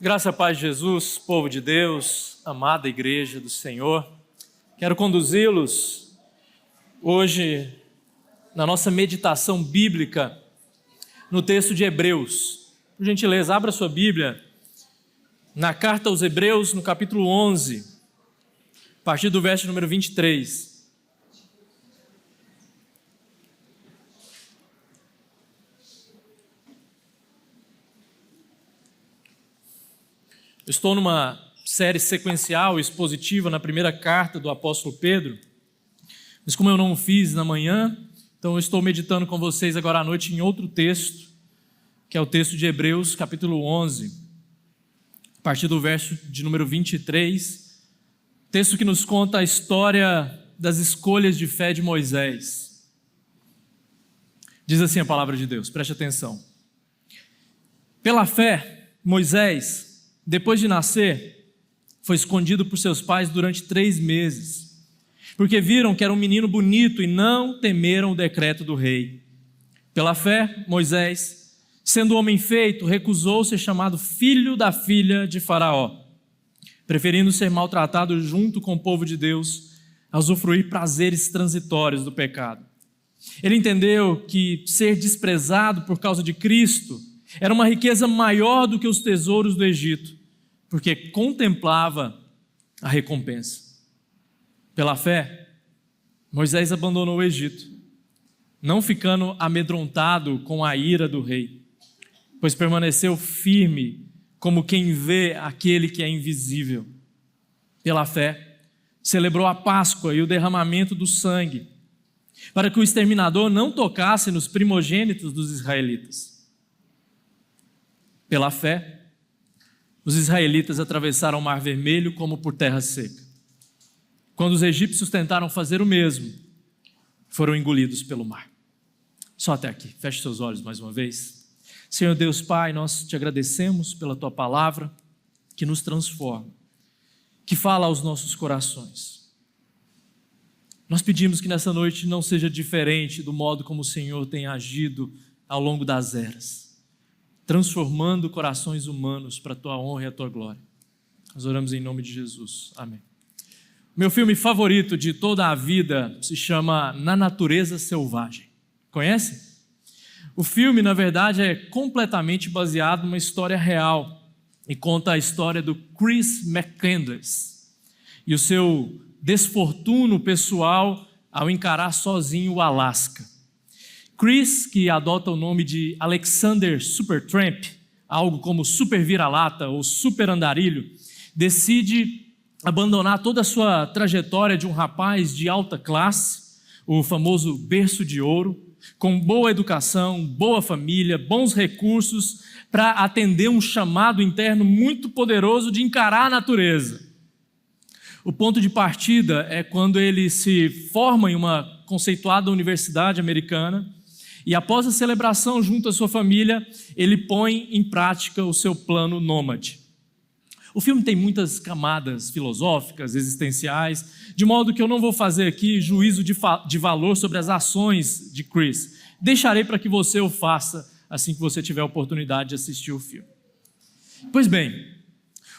Graça a paz de Jesus, povo de Deus, amada igreja do Senhor. Quero conduzi-los hoje na nossa meditação bíblica no texto de Hebreus. Por gentileza, abra sua Bíblia na carta aos Hebreus, no capítulo 11, a partir do verso número 23. Estou numa série sequencial, expositiva, na primeira carta do apóstolo Pedro, mas como eu não o fiz na manhã, então eu estou meditando com vocês agora à noite em outro texto, que é o texto de Hebreus, capítulo 11, a partir do verso de número 23, texto que nos conta a história das escolhas de fé de Moisés. Diz assim a palavra de Deus, preste atenção. Pela fé, Moisés, depois de nascer, foi escondido por seus pais durante 3 meses, porque viram que era um menino bonito e não temeram o decreto do rei. Pela fé, Moisés, sendo homem feito, recusou ser chamado filho da filha de Faraó, preferindo ser maltratado junto com o povo de Deus, a usufruir prazeres transitórios do pecado. Ele entendeu que ser desprezado por causa de Cristo era uma riqueza maior do que os tesouros do Egito, porque contemplava a recompensa. Pela fé, Moisés abandonou o Egito, não ficando amedrontado com a ira do rei, pois permaneceu firme como quem vê aquele que é invisível. Pela fé, celebrou a Páscoa e o derramamento do sangue, para que o exterminador não tocasse nos primogênitos dos israelitas. Pela fé, os israelitas atravessaram o Mar Vermelho como por terra seca. Quando os egípcios tentaram fazer o mesmo, foram engolidos pelo mar. Só até aqui. Feche seus olhos mais uma vez. Senhor Deus Pai, nós te agradecemos pela tua palavra que nos transforma, que fala aos nossos corações. Nós pedimos que nessa noite não seja diferente do modo como o Senhor tem agido ao longo das eras, transformando corações humanos para a tua honra e a tua glória. Nós oramos em nome de Jesus. Amém. Meu filme favorito de toda a vida se chama Na Natureza Selvagem. Conhece? O filme, na verdade, é completamente baseado numa história real e conta a história do Chris McCandless e o seu desfortuno pessoal ao encarar sozinho o Alasca. Chris, que adota o nome de Alexander Supertramp, algo como super vira-lata ou super andarilho, decide abandonar toda a sua trajetória de um rapaz de alta classe, o famoso berço de ouro, com boa educação, boa família, bons recursos, para atender um chamado interno muito poderoso de encarar a natureza. O ponto de partida é quando ele se forma em uma conceituada universidade americana, e após a celebração junto à sua família, ele põe em prática o seu plano nômade. O filme tem muitas camadas filosóficas, existenciais, de modo que eu não vou fazer aqui juízo de valor sobre as ações de Chris. Deixarei para que você o faça assim que você tiver a oportunidade de assistir o filme. Pois bem,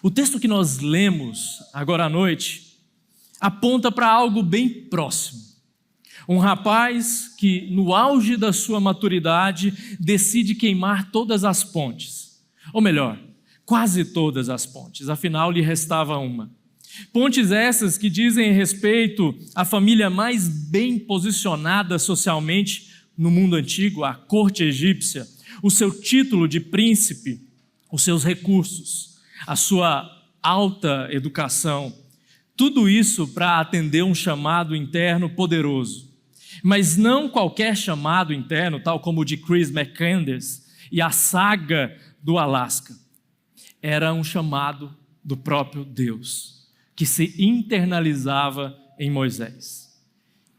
o texto que nós lemos agora à noite aponta para algo bem próximo. Um rapaz que, no auge da sua maturidade, decide queimar todas as pontes. Ou melhor, quase todas as pontes, afinal lhe restava uma. Pontes essas que dizem respeito à família mais bem posicionada socialmente no mundo antigo, a corte egípcia, o seu título de príncipe, os seus recursos, a sua alta educação, tudo isso para atender um chamado interno poderoso. Mas não qualquer chamado interno, tal como o de Chris McCandless e a saga do Alasca. Era um chamado do próprio Deus, que se internalizava em Moisés.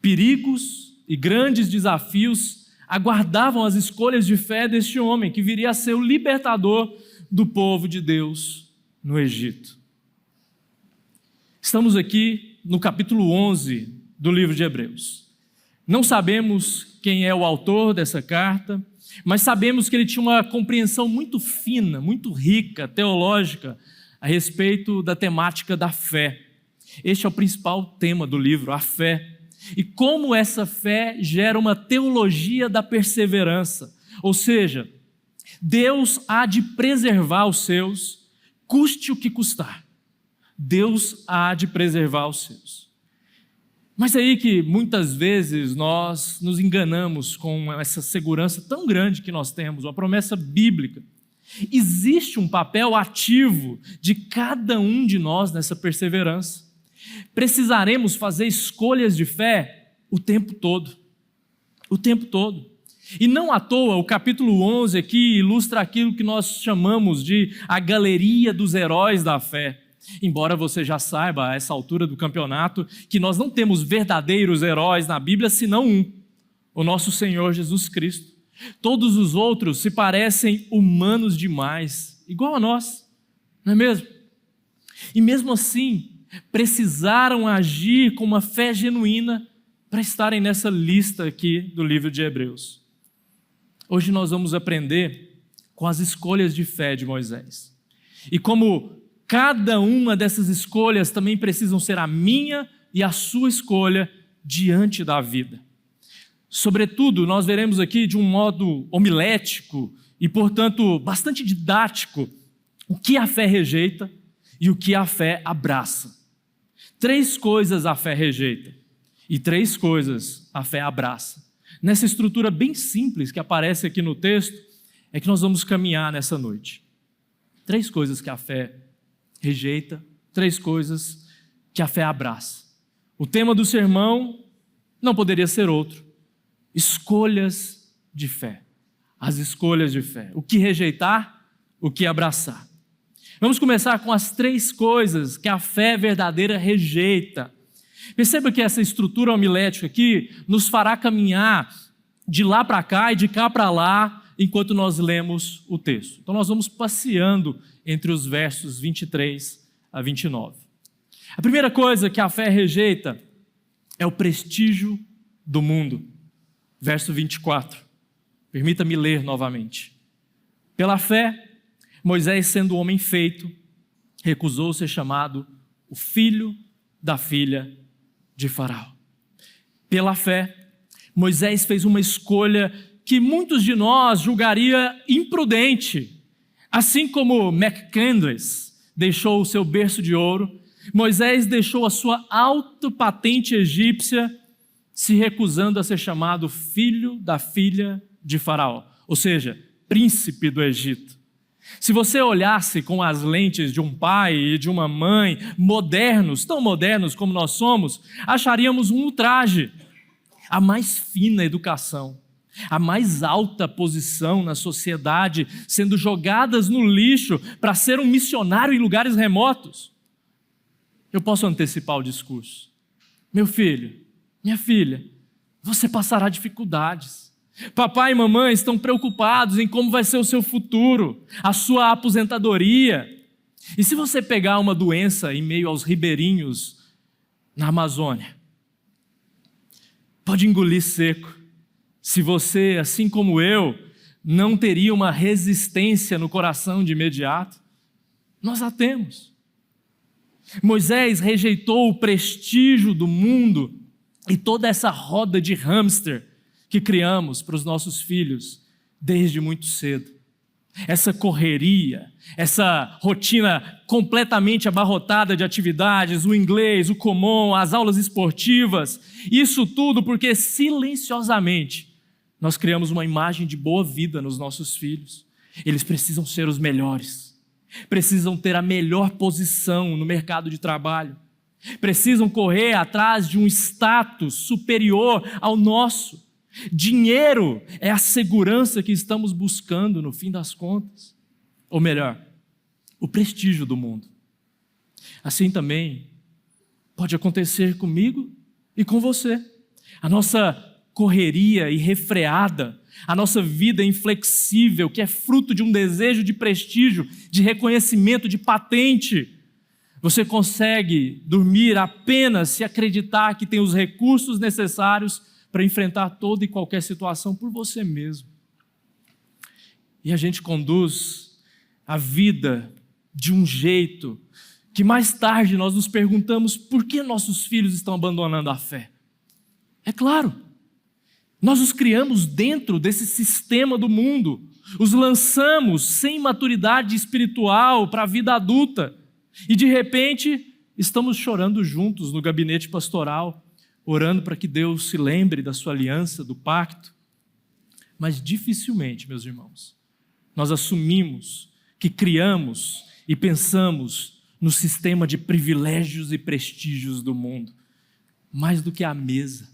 Perigos e grandes desafios aguardavam as escolhas de fé deste homem, que viria a ser o libertador do povo de Deus no Egito. Estamos aqui no capítulo 11 do livro de Hebreus. Não sabemos quem é o autor dessa carta, mas sabemos que ele tinha uma compreensão muito fina, muito rica, teológica, a respeito da temática da fé. Este é o principal tema do livro, a fé. E como essa fé gera uma teologia da perseverança. Ou seja, Deus há de preservar os seus, custe o que custar. Deus há de preservar os seus. Mas é aí que muitas vezes nós nos enganamos com essa segurança tão grande que nós temos, uma promessa bíblica. Existe um papel ativo de cada um de nós nessa perseverança. Precisaremos fazer escolhas de fé o tempo todo. O tempo todo. E não à toa, o capítulo 11 aqui ilustra aquilo que nós chamamos de a galeria dos heróis da fé. Embora você já saiba, a essa altura do campeonato, que nós não temos verdadeiros heróis na Bíblia, senão um, o nosso Senhor Jesus Cristo. Todos os outros se parecem humanos demais, igual a nós, não é mesmo? E mesmo assim, precisaram agir com uma fé genuína para estarem nessa lista aqui do livro de Hebreus. Hoje nós vamos aprender com as escolhas de fé de Moisés. E como cada uma dessas escolhas também precisam ser a minha e a sua escolha diante da vida. Sobretudo, nós veremos aqui de um modo homilético e, portanto, bastante didático, o que a fé rejeita e o que a fé abraça. 3 coisas a fé rejeita e 3 coisas a fé abraça. Nessa estrutura bem simples que aparece aqui no texto, é que nós vamos caminhar nessa noite. 3 coisas que a fé rejeita, 3 coisas que a fé abraça. O tema do sermão não poderia ser outro. Escolhas de fé. As escolhas de fé. O que rejeitar, o que abraçar. Vamos começar com as 3 coisas que a fé verdadeira rejeita. Perceba que essa estrutura homilética aqui nos fará caminhar de lá para cá e de cá para lá enquanto nós lemos o texto. Então nós vamos passeando entre os versos 23 a 29. A primeira coisa que a fé rejeita é o prestígio do mundo. Verso 24. Permita-me ler novamente. Pela fé, Moisés, sendo homem feito, recusou ser chamado o filho da filha de Faraó. Pela fé, Moisés fez uma escolha que muitos de nós julgaria imprudente. Assim como McCandless deixou o seu berço de ouro, Moisés deixou a sua alta patente egípcia, se recusando a ser chamado filho da filha de Faraó, ou seja, príncipe do Egito. Se você olhasse com as lentes de um pai e de uma mãe modernos, tão modernos como nós somos, acharíamos um ultraje. A mais fina educação, a mais alta posição na sociedade sendo jogadas no lixo para ser um missionário em lugares remotos. Eu posso antecipar o discurso. Meu filho, minha filha, você passará dificuldades. Papai e mamãe estão preocupados em como vai ser o seu futuro, a sua aposentadoria. E se você pegar uma doença em meio aos ribeirinhos na Amazônia, pode engolir seco. Se você, assim como eu, não teria uma resistência no coração de imediato, nós a temos. Moisés rejeitou o prestígio do mundo e toda essa roda de hamster que criamos para os nossos filhos desde muito cedo. Essa correria, essa rotina completamente abarrotada de atividades, o inglês, o Kumon, as aulas esportivas, isso tudo porque silenciosamente nós criamos uma imagem de boa vida nos nossos filhos. Eles precisam ser os melhores, precisam ter a melhor posição no mercado de trabalho, precisam correr atrás de um status superior ao nosso. Dinheiro é a segurança que estamos buscando no fim das contas. Ou melhor, o prestígio do mundo. Assim também pode acontecer comigo e com você. A nossa correria irrefreada, a nossa vida inflexível, que é fruto de um desejo de prestígio, de reconhecimento, de patente. Você consegue dormir apenas se acreditar que tem os recursos necessários para enfrentar toda e qualquer situação por você mesmo. E a gente conduz a vida de um jeito que mais tarde nós nos perguntamos por que nossos filhos estão abandonando a fé. É claro, nós os criamos dentro desse sistema do mundo, os lançamos sem maturidade espiritual para a vida adulta e de repente estamos chorando juntos no gabinete pastoral, orando para que Deus se lembre da sua aliança, do pacto. Mas dificilmente, meus irmãos, nós assumimos que criamos e pensamos no sistema de privilégios e prestígios do mundo, mais do que a mesa,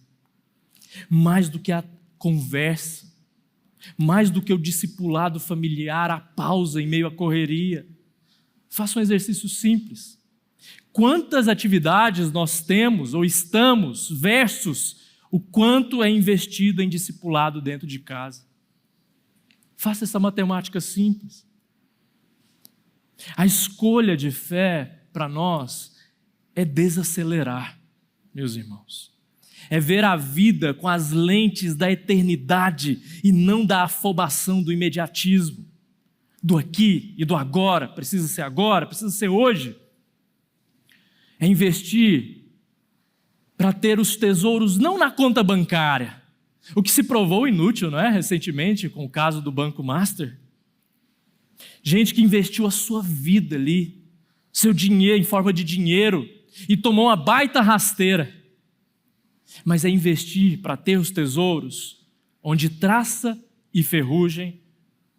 mais do que a conversa, mais do que o discipulado familiar, a pausa em meio à correria. Faça um exercício simples. Quantas atividades nós temos ou estamos versus o quanto é investido em discipulado dentro de casa? Faça essa matemática simples. A escolha de fé para nós é desacelerar, meus irmãos. É ver a vida com as lentes da eternidade e não da afobação do imediatismo. Do aqui e do agora, precisa ser hoje. É investir para ter os tesouros não na conta bancária, o que se provou inútil, não é? Recentemente, com o caso do Banco Master. Gente que investiu a sua vida ali, seu dinheiro em forma de dinheiro, e tomou uma baita rasteira. Mas é investir para ter os tesouros onde traça e ferrugem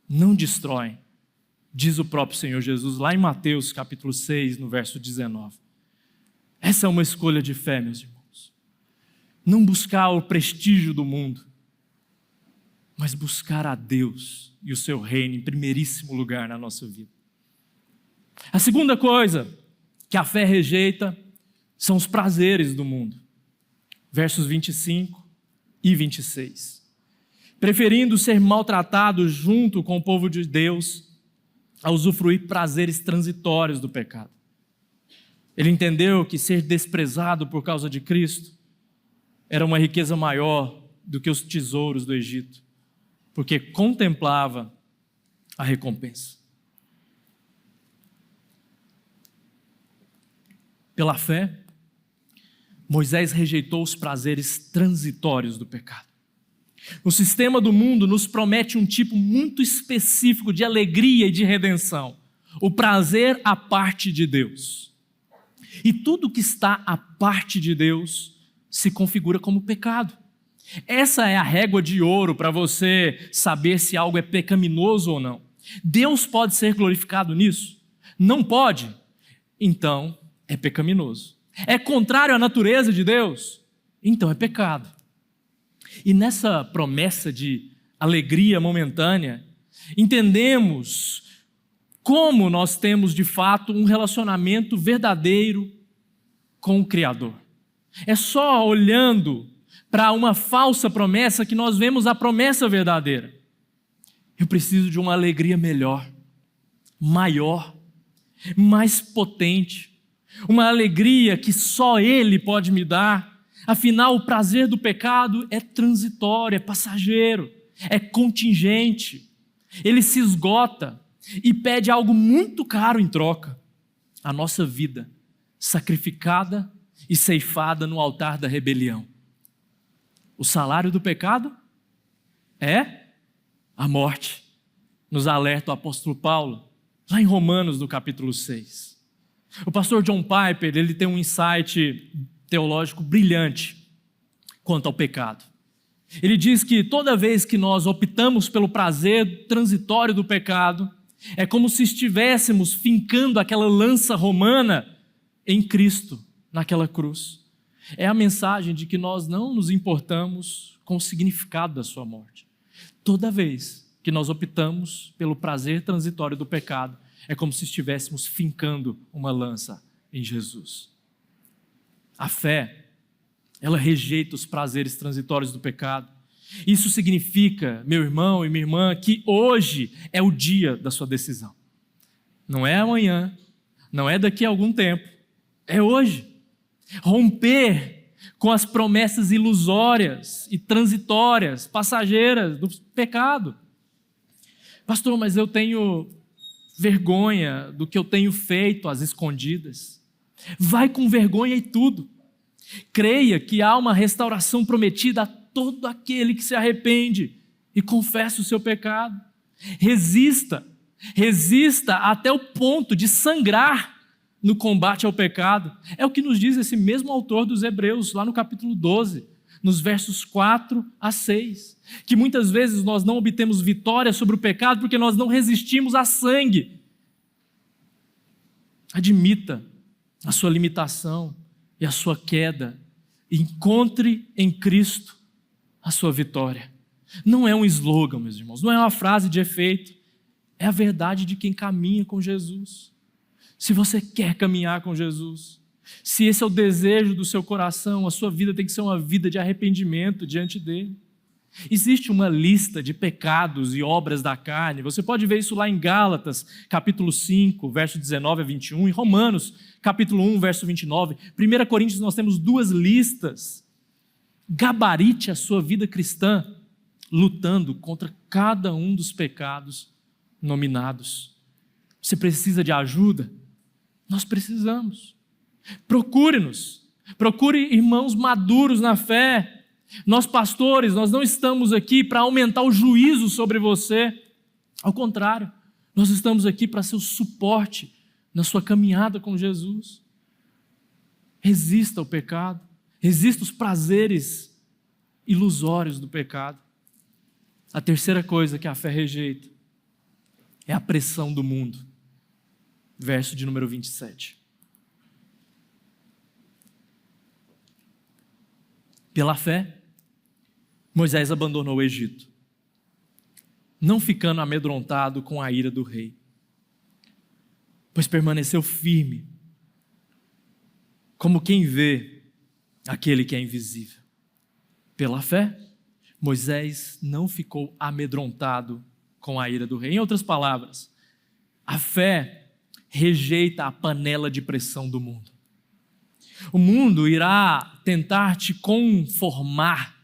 não destroem, diz o próprio Senhor Jesus lá em Mateus capítulo 6, no verso 19. Essa é uma escolha de fé, meus irmãos. Não buscar o prestígio do mundo, mas buscar a Deus e o seu reino em primeiríssimo lugar na nossa vida. A segunda coisa que a fé rejeita são os prazeres do mundo. Versos 25 e 26. Preferindo ser maltratado junto com o povo de Deus a usufruir prazeres transitórios do pecado. Ele entendeu que ser desprezado por causa de Cristo era uma riqueza maior do que os tesouros do Egito, porque contemplava a recompensa. Pela fé, Moisés rejeitou os prazeres transitórios do pecado. O sistema do mundo nos promete um tipo muito específico de alegria e de redenção, o prazer à parte de Deus. E tudo que está à parte de Deus se configura como pecado. Essa é a régua de ouro para você saber se algo é pecaminoso ou não. Deus pode ser glorificado nisso? Não pode? Então é pecaminoso. É contrário à natureza de Deus? Então é pecado. E nessa promessa de alegria momentânea, entendemos como nós temos de fato um relacionamento verdadeiro com o Criador. É só olhando para uma falsa promessa que nós vemos a promessa verdadeira. Eu preciso de uma alegria melhor, maior, mais potente, uma alegria que só Ele pode me dar. Afinal, o prazer do pecado é transitório, é passageiro, é contingente. Ele se esgota e pede algo muito caro em troca: a nossa vida, sacrificada e ceifada no altar da rebelião. O salário do pecado é a morte, nos alerta o apóstolo Paulo, lá em Romanos, no capítulo 6. O pastor John Piper, ele tem um insight teológico brilhante quanto ao pecado. Ele diz que toda vez que nós optamos pelo prazer transitório do pecado, é como se estivéssemos fincando aquela lança romana em Cristo, naquela cruz. É a mensagem de que nós não nos importamos com o significado da sua morte. Toda vez que nós optamos pelo prazer transitório do pecado, é como se estivéssemos fincando uma lança em Jesus. A fé, ela rejeita os prazeres transitórios do pecado. Isso significa, meu irmão e minha irmã, que hoje é o dia da sua decisão. Não é amanhã, não é daqui a algum tempo, é hoje. Romper com as promessas ilusórias e transitórias, passageiras do pecado. Pastor, mas eu tenho vergonha do que eu tenho feito às escondidas. Vai com vergonha e tudo. Creia que há uma restauração prometida a todo aquele que se arrepende e confessa o seu pecado. Resista até o ponto de sangrar no combate ao pecado. É o que nos diz esse mesmo autor dos Hebreus, lá no capítulo 12, nos versos 4 a 6, que muitas vezes nós não obtemos vitória sobre o pecado porque nós não resistimos a sangue. Admita a sua limitação e a sua queda. Encontre em Cristo a sua vitória. Não é um slogan, meus irmãos, não é uma frase de efeito, é a verdade de quem caminha com Jesus. Se você quer caminhar com Jesus, se esse é o desejo do seu coração, a sua vida tem que ser uma vida de arrependimento diante dele. Existe uma lista de pecados e obras da carne. Você pode ver isso lá em Gálatas, capítulo 5, verso 19 a 21, em Romanos, capítulo 1, verso 29. 1 Coríntios, nós temos 2 listas. Gabarite a sua vida cristã, lutando contra cada um dos pecados nominados. Você precisa de ajuda? Nós precisamos. Procure-nos. Procure irmãos maduros na fé. Nós pastores, nós não estamos aqui para aumentar o juízo sobre você. Ao contrário, nós estamos aqui para ser o suporte na sua caminhada com Jesus. Resista ao pecado. Resista os prazeres ilusórios do pecado. A terceira coisa que a fé rejeita é a pressão do mundo. Verso de número 27. Pela fé, Moisés abandonou o Egito, não ficando amedrontado com a ira do rei, pois permaneceu firme, como quem vê aquele que é invisível. Pela fé, Moisés não ficou amedrontado com a ira do rei. Em outras palavras, a fé rejeita a panela de pressão do mundo. O mundo irá tentar te conformar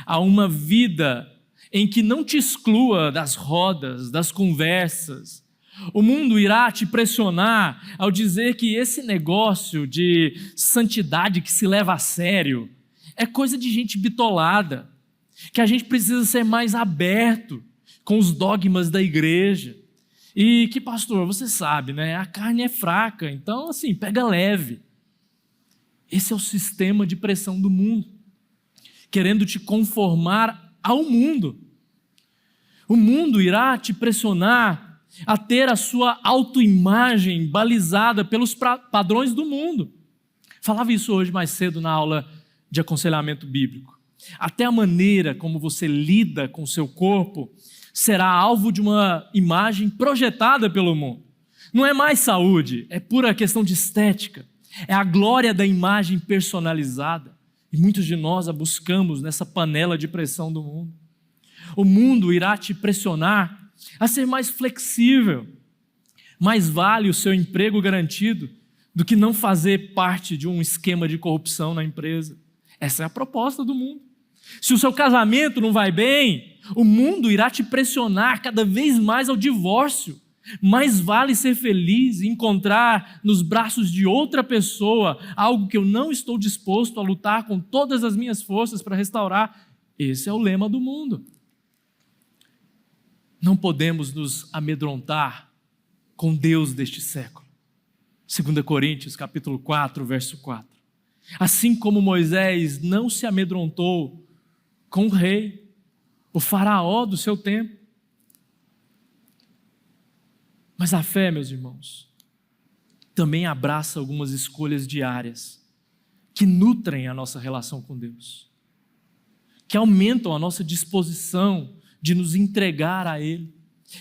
a uma vida em que não te exclua das rodas, das conversas. O mundo irá te pressionar ao dizer que esse negócio de santidade que se leva a sério é coisa de gente bitolada, que a gente precisa ser mais aberto com os dogmas da igreja. E que, pastor, você sabe, né? A carne é fraca, então, assim, pega leve. Esse é o sistema de pressão do mundo, querendo te conformar ao mundo. O mundo irá te pressionar a ter a sua autoimagem balizada pelos padrões do mundo. Falava isso hoje mais cedo na aula de aconselhamento bíblico. Até a maneira como você lida com o seu corpo será alvo de uma imagem projetada pelo mundo. Não é mais saúde, é pura questão de estética. É a glória da imagem personalizada. E muitos de nós a buscamos nessa panela de pressão do mundo. O mundo irá te pressionar a ser mais flexível. Mais vale o seu emprego garantido do que não fazer parte de um esquema de corrupção na empresa. Essa é a proposta do mundo. Se o seu casamento não vai bem, o mundo irá te pressionar cada vez mais ao divórcio. Mais vale ser feliz e encontrar nos braços de outra pessoa algo que eu não estou disposto a lutar com todas as minhas forças para restaurar. Esse é o lema do mundo. Não podemos nos amedrontar com Deus deste século. 2 Coríntios, capítulo 4, verso 4. Assim como Moisés não se amedrontou com o rei, o faraó do seu tempo. Mas a fé, meus irmãos, também abraça algumas escolhas diárias que nutrem a nossa relação com Deus, que aumentam a nossa disposição de nos entregar a Ele,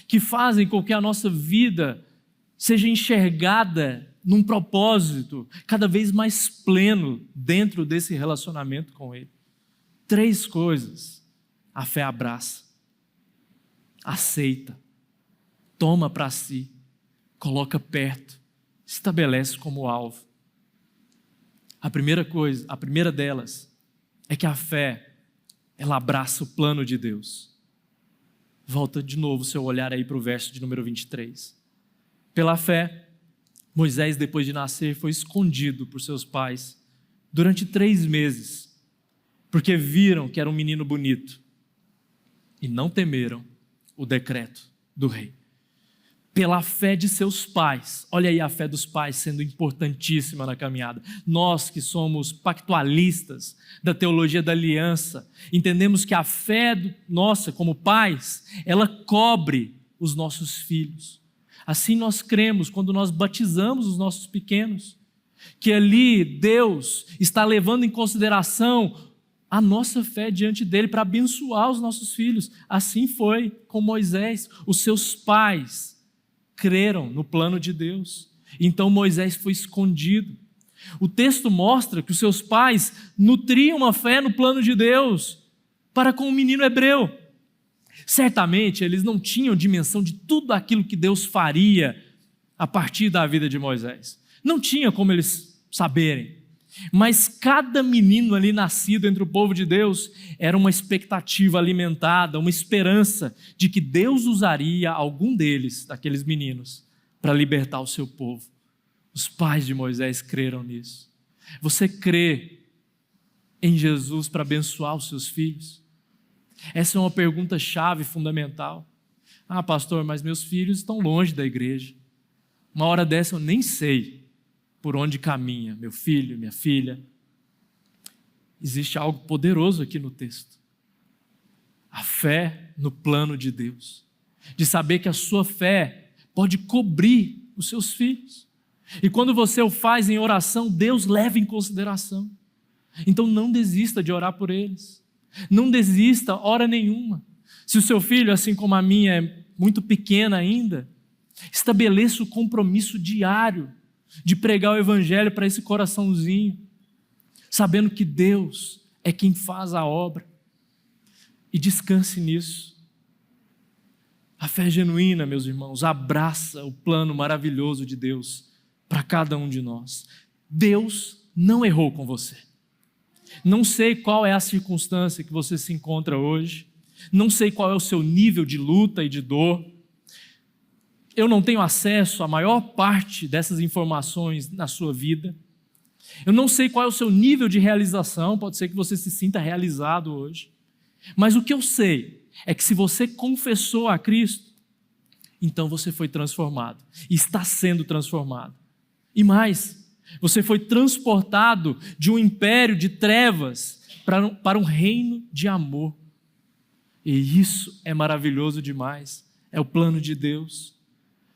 que fazem com que a nossa vida seja enxergada num propósito cada vez mais pleno dentro desse relacionamento com Ele. 3 coisas a fé abraça, aceita, toma para si, coloca perto, estabelece como alvo. A primeira delas é que a fé, ela abraça o plano de Deus. Volta de novo o seu olhar aí para o verso de número 23. Pela fé, Moisés, depois de nascer, foi escondido por seus pais durante 3 meses, porque viram que era um menino bonito e não temeram o decreto do rei. Pela fé de seus pais, olha aí a fé dos pais sendo importantíssima na caminhada. Nós que somos pactualistas da teologia da aliança, entendemos que a fé nossa como pais, ela cobre os nossos filhos. Assim nós cremos quando nós batizamos os nossos pequenos, que ali Deus está levando em consideração a nossa fé diante dele para abençoar os nossos filhos. Assim foi com Moisés. Os seus pais creram no plano de Deus. Então Moisés foi escondido. O texto mostra que os seus pais nutriam uma fé no plano de Deus para com o menino hebreu. Certamente eles não tinham dimensão de tudo aquilo que Deus faria a partir da vida de Moisés. Não tinha como eles saberem. Mas cada menino ali nascido entre o povo de Deus era uma expectativa alimentada, uma esperança de que Deus usaria algum deles, daqueles meninos, para libertar o seu povo. Os pais de Moisés creram nisso. Você crê em Jesus para abençoar os seus filhos? Essa é uma pergunta chave, fundamental. Ah, pastor, mas meus filhos estão longe da igreja. Uma hora dessa eu nem sei por onde caminha meu filho, minha filha. Existe algo poderoso aqui no texto. A fé no plano de Deus. De saber que a sua fé pode cobrir os seus filhos. E quando você o faz em oração, Deus leva em consideração. Então não desista de orar por eles. Não desista hora nenhuma. Se o seu filho, assim como a minha, é muito pequena ainda, estabeleça o compromisso diário de pregar o evangelho para esse coraçãozinho, sabendo que Deus é quem faz a obra. E descanse nisso. A fé genuína, meus irmãos, abraça o plano maravilhoso de Deus para cada um de nós. Deus não errou com você. Não sei qual é a circunstância que você se encontra hoje, não sei qual é o seu nível de luta e de dor. Eu não tenho acesso à maior parte dessas informações na sua vida. Eu não sei qual é o seu nível de realização, pode ser que você se sinta realizado hoje. Mas o que eu sei é que se você confessou a Cristo, então você foi transformado, e está sendo transformado. E mais, você foi transportado de um império de trevas para um reino de amor. E isso é maravilhoso demais, é o plano de Deus.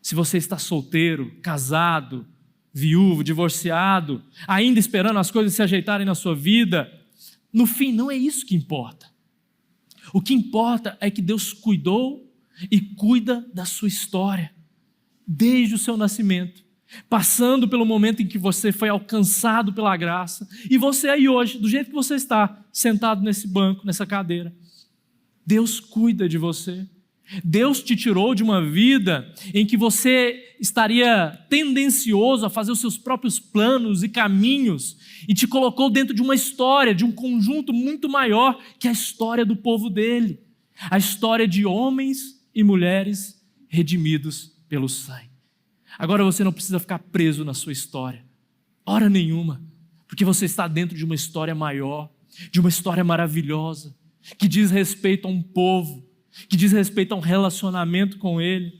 Se você está solteiro, casado, viúvo, divorciado, ainda esperando as coisas se ajeitarem na sua vida, no fim não é isso que importa. O que importa é que Deus cuidou e cuida da sua história, desde o seu nascimento, passando pelo momento em que você foi alcançado pela graça, e você aí hoje, do jeito que você está, sentado nesse banco, nessa cadeira, Deus cuida de você. Deus te tirou de uma vida em que você estaria tendencioso a fazer os seus próprios planos e caminhos e te colocou dentro de uma história, de um conjunto muito maior que a história do povo dele, a história de homens e mulheres redimidos pelo sangue. Agora você não precisa ficar preso na sua história, hora nenhuma, porque você está dentro de uma história maior, de uma história maravilhosa, que diz respeito a um povo, que diz respeito a um relacionamento com Ele.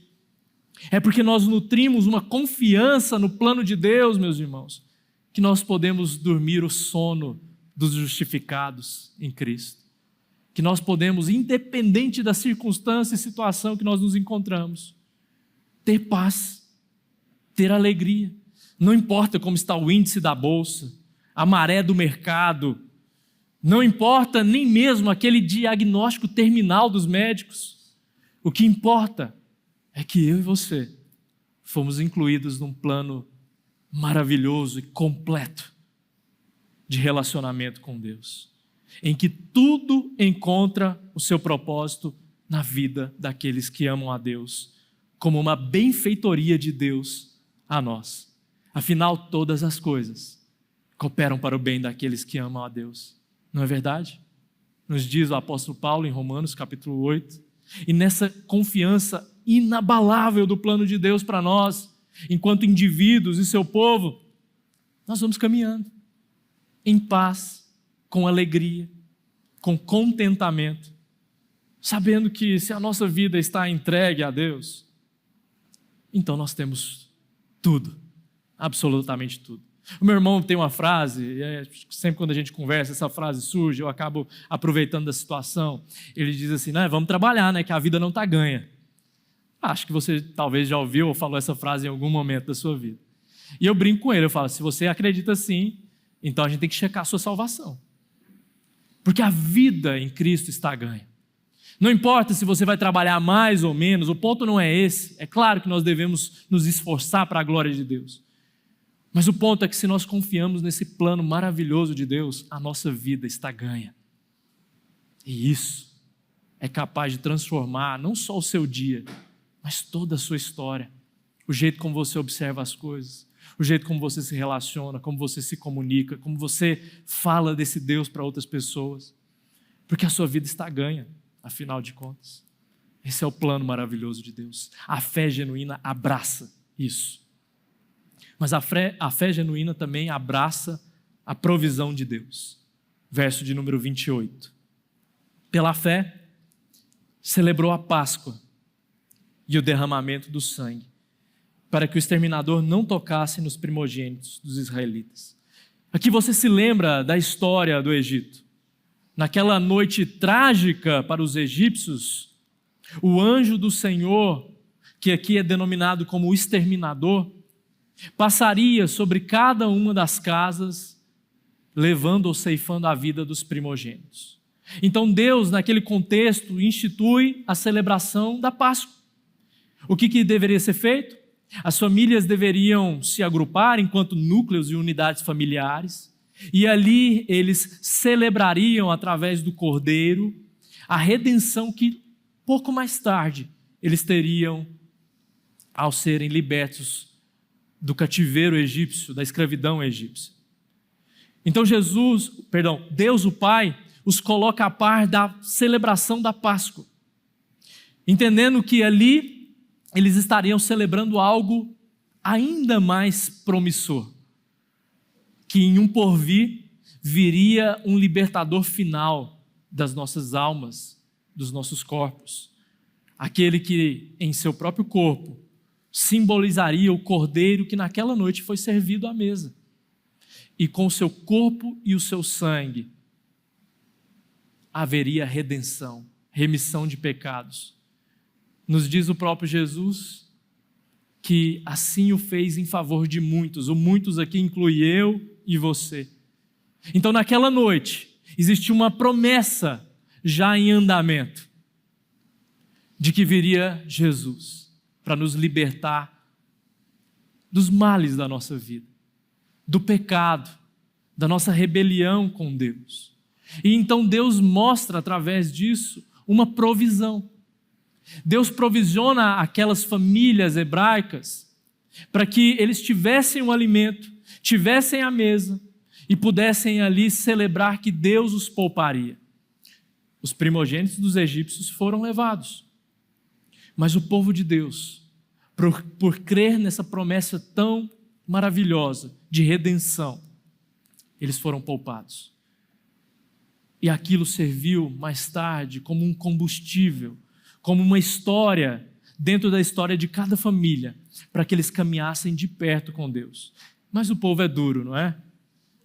É porque nós nutrimos uma confiança no plano de Deus, meus irmãos, que nós podemos dormir o sono dos justificados em Cristo. Que nós podemos, independente da circunstância e situação que nós nos encontramos, ter paz, ter alegria. Não importa como está o índice da bolsa, a maré do mercado, não importa nem mesmo aquele diagnóstico terminal dos médicos. O que importa é que eu e você fomos incluídos num plano maravilhoso e completo de relacionamento com Deus, em que tudo encontra o seu propósito na vida daqueles que amam a Deus, como uma benfeitoria de Deus a nós. Afinal, todas as coisas cooperam para o bem daqueles que amam a Deus. Não é verdade? Nos diz o apóstolo Paulo em Romanos capítulo 8, E nessa confiança inabalável do plano de Deus para nós, enquanto indivíduos e seu povo, nós vamos caminhando em paz, com alegria, com contentamento, sabendo que se a nossa vida está entregue a Deus, então nós temos tudo, absolutamente tudo. O meu irmão tem uma frase, e sempre quando a gente conversa, essa frase surge, eu acabo aproveitando da situação. Ele diz assim, vamos trabalhar, que a vida não está ganha. Acho que você talvez já ouviu ou falou essa frase em algum momento da sua vida. E eu brinco com ele, eu falo, se você acredita assim, então a gente tem que checar a sua salvação. Porque a vida em Cristo está ganha. Não importa se você vai trabalhar mais ou menos, o ponto não é esse. É claro que nós devemos nos esforçar para a glória de Deus. Mas o ponto é que se nós confiamos nesse plano maravilhoso de Deus, a nossa vida está ganha. E isso é capaz de transformar não só o seu dia, mas toda a sua história. O jeito como você observa as coisas, o jeito como você se relaciona, como você se comunica, como você fala desse Deus para outras pessoas. Porque a sua vida está ganha, afinal de contas. Esse é o plano maravilhoso de Deus. A fé genuína abraça isso. Mas a fé genuína também abraça a provisão de Deus. Verso de número 28. Pela fé, celebrou a Páscoa e o derramamento do sangue, para que o exterminador não tocasse nos primogênitos dos israelitas. Aqui você se lembra da história do Egito. Naquela noite trágica para os egípcios, o anjo do Senhor, que aqui é denominado como o exterminador, passaria sobre cada uma das casas, levando ou ceifando a vida dos primogênitos. Então Deus, naquele contexto, institui a celebração da Páscoa. O que deveria ser feito? As famílias deveriam se agrupar enquanto núcleos e unidades familiares, e ali eles celebrariam através do cordeiro a redenção que pouco mais tarde eles teriam ao serem libertos do cativeiro egípcio, da escravidão egípcia. Então Deus o Pai os coloca a par da celebração da Páscoa, entendendo que ali eles estariam celebrando algo ainda mais promissor, que em um porvir viria um libertador final das nossas almas, dos nossos corpos, aquele que em seu próprio corpo simbolizaria o cordeiro que naquela noite foi servido à mesa. E com o seu corpo e o seu sangue haveria redenção, remissão de pecados. Nos diz o próprio Jesus que assim o fez em favor de muitos. O muitos aqui inclui eu e você. Então naquela noite existia uma promessa já em andamento de que viria Jesus para nos libertar dos males da nossa vida, do pecado, da nossa rebelião com Deus. E então Deus mostra através disso uma provisão. Deus provisiona aquelas famílias hebraicas para que eles tivessem um alimento, tivessem a mesa e pudessem ali celebrar que Deus os pouparia. Os primogênitos dos egípcios foram levados, mas o povo de Deus, por crer nessa promessa tão maravilhosa de redenção, eles foram poupados. E aquilo serviu mais tarde como um combustível, como uma história dentro da história de cada família, para que eles caminhassem de perto com Deus. Mas o povo é duro, não é?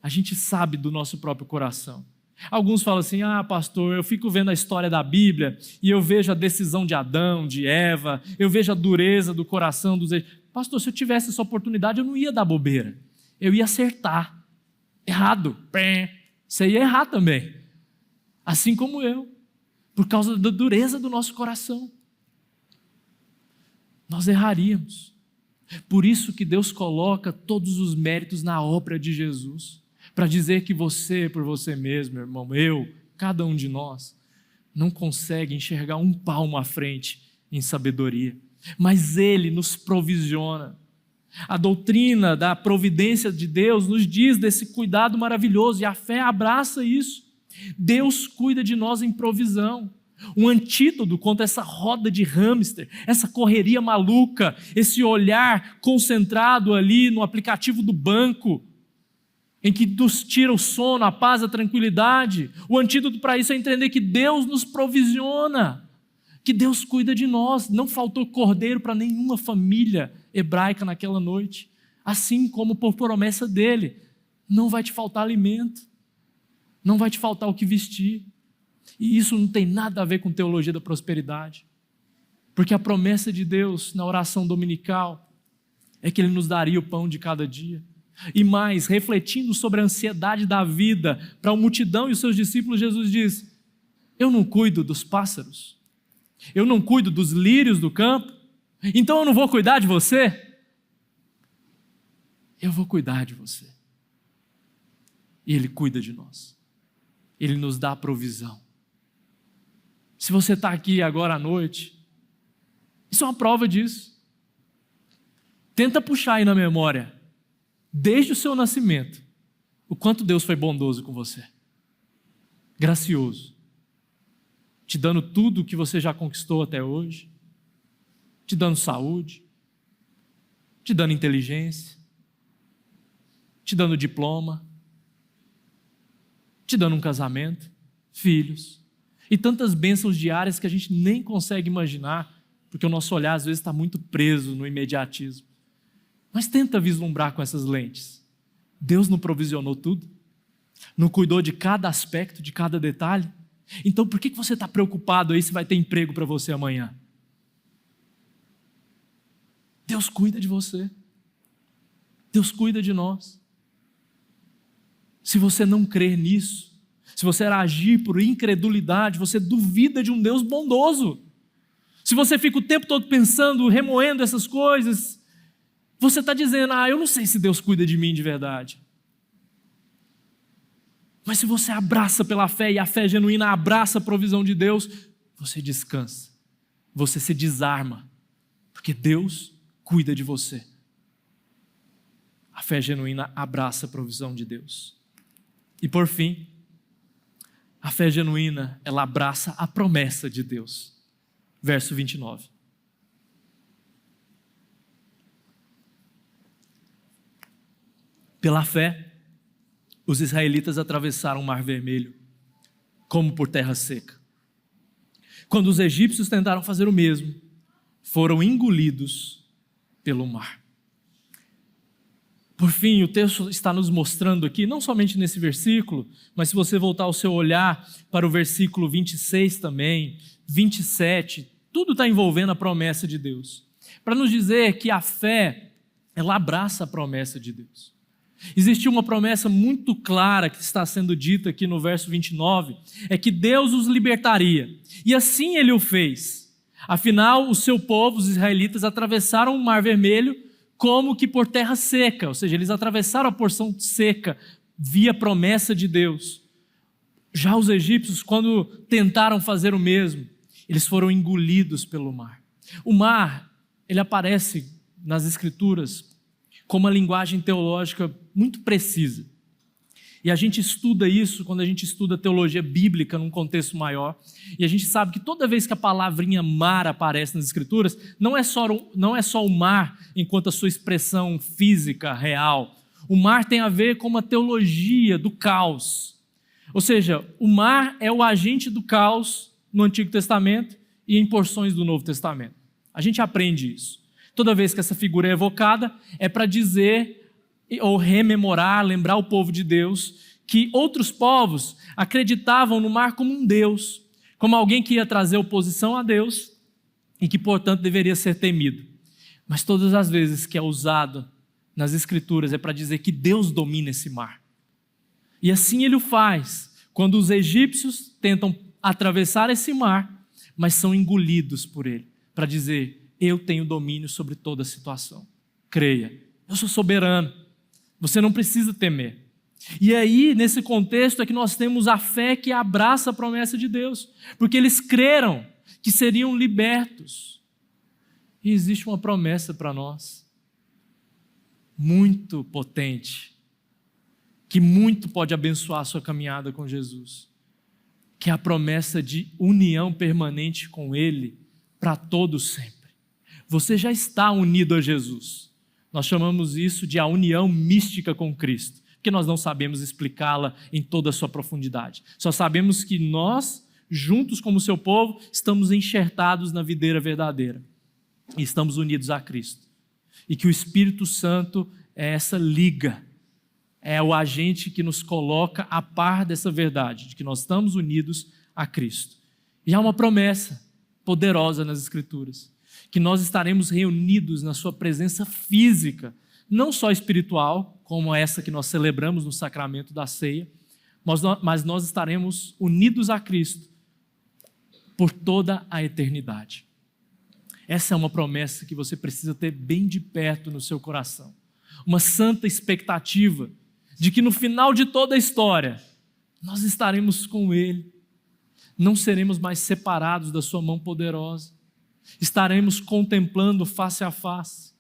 A gente sabe do nosso próprio coração. Alguns falam assim, pastor, eu fico vendo a história da Bíblia e eu vejo a decisão de Adão, de Eva, eu vejo a dureza do coração dos... Pastor, se eu tivesse essa oportunidade, eu não ia dar bobeira, eu ia acertar. Errado, você ia errar também, assim como eu, por causa da dureza do nosso coração. Nós erraríamos. Por isso que Deus coloca todos os méritos na obra de Jesus, para dizer que você, por você mesmo, irmão, eu, cada um de nós, não consegue enxergar um palmo à frente em sabedoria, mas Ele nos provisiona. A doutrina da providência de Deus nos diz desse cuidado maravilhoso, e a fé abraça isso. Deus cuida de nós em provisão. um antídoto contra essa roda de hamster, essa correria maluca, esse olhar concentrado ali no aplicativo do banco, em que nos tira o sono, a paz, a tranquilidade. O antídoto para isso é entender que Deus nos provisiona, que Deus cuida de nós. Não faltou cordeiro para nenhuma família hebraica naquela noite, assim como por promessa dele, não vai te faltar alimento, não vai te faltar o que vestir. E isso não tem nada a ver com teologia da prosperidade, porque a promessa de Deus na oração dominical é que Ele nos daria o pão de cada dia. E mais, refletindo sobre a ansiedade da vida para a multidão e os seus discípulos, Jesus diz: eu não cuido dos pássaros, eu não cuido dos lírios do campo, então eu não vou cuidar de você? Eu vou cuidar de você. E Ele cuida de nós, Ele nos dá a provisão. Se você está aqui agora à noite, isso é uma prova disso. Tenta puxar aí na memória, desde o seu nascimento, o quanto Deus foi bondoso com você, gracioso, te dando tudo o que você já conquistou até hoje, te dando saúde, te dando inteligência, te dando diploma, te dando um casamento, filhos, e tantas bênçãos diárias que a gente nem consegue imaginar, porque o nosso olhar às vezes está muito preso no imediatismo. Mas tenta vislumbrar com essas lentes. Deus não provisionou tudo? Não cuidou de cada aspecto, de cada detalhe? Então por que você está preocupado aí se vai ter emprego para você amanhã? Deus cuida de você. Deus cuida de nós. Se você não crer nisso, se você agir por incredulidade, você duvida de um Deus bondoso. Se você fica o tempo todo pensando, remoendo essas coisas, você está dizendo: eu não sei se Deus cuida de mim de verdade. Mas se você abraça pela fé, e a fé genuína abraça a provisão de Deus, você descansa, você se desarma, porque Deus cuida de você. A fé genuína abraça a provisão de Deus. E por fim, a fé genuína, ela abraça a promessa de Deus. Verso 29. Pela fé, os israelitas atravessaram o Mar Vermelho, como por terra seca. Quando os egípcios tentaram fazer o mesmo, foram engolidos pelo mar. Por fim, o texto está nos mostrando aqui, não somente nesse versículo, mas se você voltar o seu olhar para o versículo 26 também, 27, tudo está envolvendo a promessa de Deus. Para nos dizer que a fé, ela abraça a promessa de Deus. Existe uma promessa muito clara que está sendo dita aqui no verso 29, é que Deus os libertaria. E assim Ele o fez. Afinal, o seu povo, os israelitas, atravessaram o Mar Vermelho como que por terra seca, ou seja, eles atravessaram a porção seca via promessa de Deus. Já os egípcios, quando tentaram fazer o mesmo, eles foram engolidos pelo mar. O mar, ele aparece nas Escrituras com uma linguagem teológica muito precisa. E a gente estuda isso quando a gente estuda teologia bíblica num contexto maior. E a gente sabe que toda vez que a palavrinha mar aparece nas Escrituras, não é só o mar enquanto a sua expressão física, real. O mar tem a ver com uma teologia do caos. Ou seja, o mar é o agente do caos no Antigo Testamento e em porções do Novo Testamento. A gente aprende isso. Toda vez que essa figura é evocada, é para dizer ou rememorar, lembrar o povo de Deus que outros povos acreditavam no mar como um Deus, como alguém que ia trazer oposição a Deus e que, portanto, deveria ser temido. Mas todas as vezes que é usado nas Escrituras é para dizer que Deus domina esse mar. E assim Ele o faz quando os egípcios tentam atravessar esse mar, mas são engolidos por Ele, para dizer: eu tenho domínio sobre toda a situação. Creia, eu sou soberano. Você não precisa temer. E aí, nesse contexto, é que nós temos a fé que abraça a promessa de Deus, porque eles creram que seriam libertos. E existe uma promessa para nós, muito potente, que muito pode abençoar a sua caminhada com Jesus, que é a promessa de união permanente com Ele para todo sempre. Você já está unido a Jesus. Nós chamamos isso de a união mística com Cristo, porque nós não sabemos explicá-la em toda a sua profundidade. Só sabemos que nós, juntos como seu povo, estamos enxertados na videira verdadeira e estamos unidos a Cristo. E que o Espírito Santo é essa liga, é o agente que nos coloca a par dessa verdade, de que nós estamos unidos a Cristo. E há uma promessa poderosa nas Escrituras, que nós estaremos reunidos na sua presença física, não só espiritual, como essa que nós celebramos no sacramento da ceia, mas nós estaremos unidos a Cristo por toda a eternidade. Essa é uma promessa que você precisa ter bem de perto no seu coração. Uma santa expectativa de que no final de toda a história, nós estaremos com Ele, não seremos mais separados da sua mão poderosa, estaremos contemplando face a face,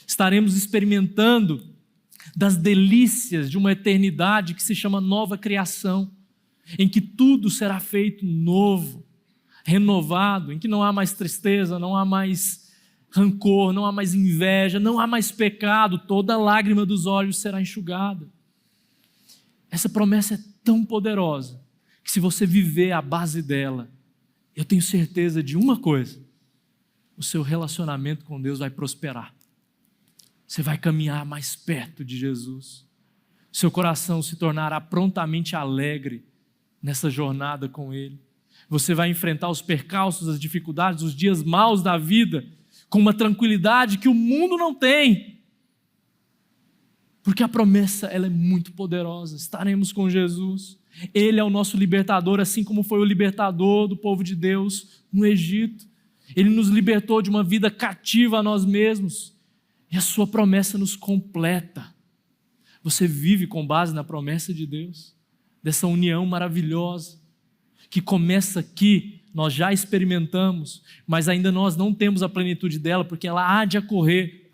estaremos experimentando das delícias de uma eternidade que se chama nova criação, em que tudo será feito novo, renovado, em que não há mais tristeza, não há mais rancor, não há mais inveja, não há mais pecado, toda lágrima dos olhos será enxugada. Essa promessa é tão poderosa que, se você viver à base dela, eu tenho certeza de uma coisa: o seu relacionamento com Deus vai prosperar. Você vai caminhar mais perto de Jesus. Seu coração se tornará prontamente alegre nessa jornada com Ele. Você vai enfrentar os percalços, as dificuldades, os dias maus da vida com uma tranquilidade que o mundo não tem. Porque a promessa, ela é muito poderosa. Estaremos com Jesus. Ele é o nosso libertador, assim como foi o libertador do povo de Deus no Egito. Ele nos libertou de uma vida cativa a nós mesmos. E a sua promessa nos completa. Você vive com base na promessa de Deus, dessa união maravilhosa, que começa aqui, nós já experimentamos, mas ainda nós não temos a plenitude dela, porque ela há de ocorrer,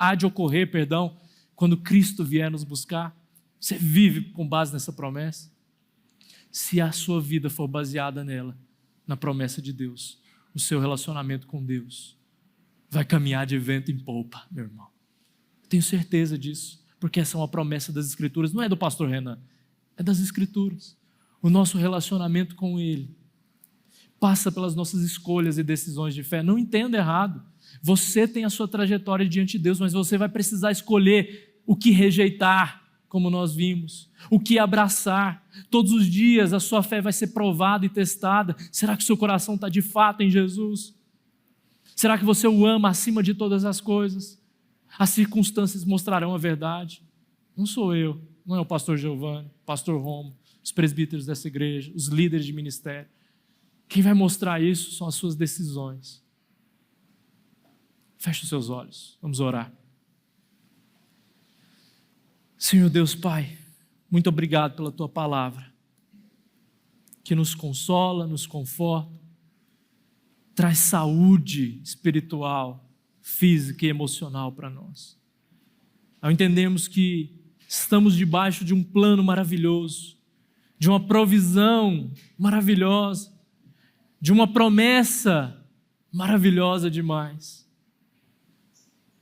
quando Cristo vier nos buscar. Você vive com base nessa promessa? Se a sua vida for baseada nela, na promessa de Deus, o seu relacionamento com Deus vai caminhar de vento em polpa, meu irmão. Eu tenho certeza disso, porque essa é uma promessa das Escrituras, não é do pastor Renan, é das Escrituras. O nosso relacionamento com Ele passa pelas nossas escolhas e decisões de fé. Não entenda errado. Você tem a sua trajetória diante de Deus, mas você vai precisar escolher o que rejeitar, como nós vimos, o que abraçar. Todos os dias a sua fé vai ser provada e testada. Será que o seu coração está de fato em Jesus? Será que você o ama acima de todas as coisas? As circunstâncias mostrarão a verdade. Não sou eu, não é o pastor Giovanni, o pastor Romo, os presbíteros dessa igreja, os líderes de ministério. Quem vai mostrar isso são as suas decisões. Feche os seus olhos, vamos orar. Senhor Deus Pai, muito obrigado pela Tua palavra, que nos consola, nos conforta, traz saúde espiritual, física e emocional para nós. Ao entendermos que estamos debaixo de um plano maravilhoso, de uma provisão maravilhosa, de uma promessa maravilhosa demais.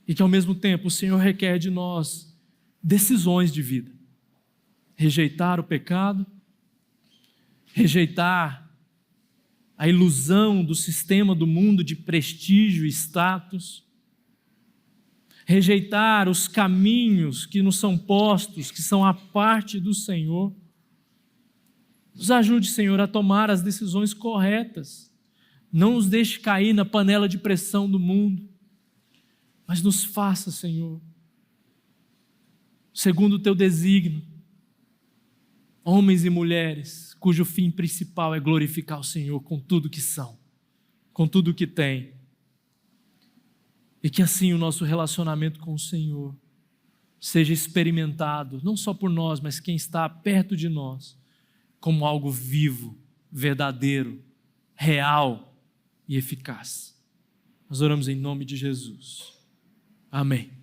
E que ao mesmo tempo o Senhor requer de nós decisões de vida. Rejeitar o pecado, rejeitar a ilusão do sistema do mundo de prestígio e status, rejeitar os caminhos que nos são postos, que são a parte do Senhor. Nos ajude, Senhor, a tomar as decisões corretas. Não nos deixe cair na panela de pressão do mundo, mas nos faça, Senhor, segundo o Teu desígnio, homens e mulheres cujo fim principal é glorificar o Senhor com tudo que são, com tudo que têm. E que assim o nosso relacionamento com o Senhor seja experimentado, não só por nós, mas quem está perto de nós, como algo vivo, verdadeiro, real e eficaz. Nós oramos em nome de Jesus. Amém.